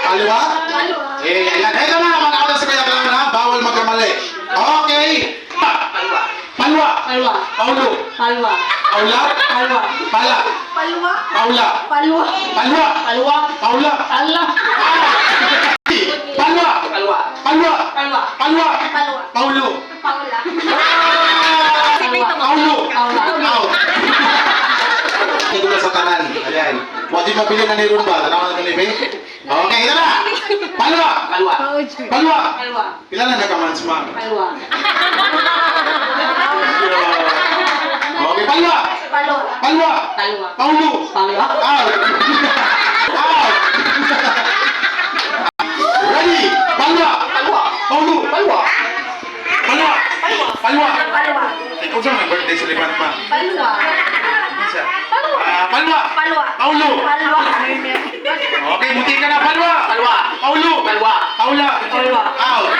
Palwa? Eh, ayan. Ito na, mag-aula sa kaya kailangan ha. Bawal magkamali. Okay. Palwa. Palwa. Palwa. Paulo. Palwa. Paula. Palwa. Pala. Palwa. Paula. Palwa. Palwa. Palwa. Paula. Palwa. Palwa. Palwa. Palwa. Palwa. Palwa. Palwa. Paulo. Paula. Paulo. Paula. Out. Ito na sa kanan. Ayan. Huwag din mabili na ni Rumba. Tanaw na ni Be. Okay, ito na. Palwa. Palwa. Palwa. Palwa. Pila na nagkamans, ma'am? Palwa. Okay, palwa. Palwa. Palwa. Palwa. Paulo. Palwa. Out. Out. Ready. Palwa. Palwa. Paulo. Palwa. Palwa. Palwa. Palwa. Eh, kung saan ang birthday celebrant, ma'am? Palwa. Isa. Palwa. Palwa. Paulo. Palwa. Okay, buti ka na. Palwa. Palwa. Paulo. Palwa. Paula. Palwa. Out.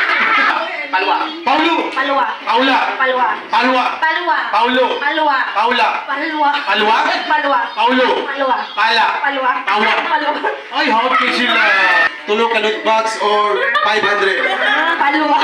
Palwa. Paulo. Palwa. Paula. Palwa. Palwa. Palwa. Paulo. Palwa. Paula. Palwa. Palwa. Palwa. Paulo. Palwa. Pala. Palwa. Paula. Palwa. Ay, how much sila? Tulong ka bags or 500? Palwa.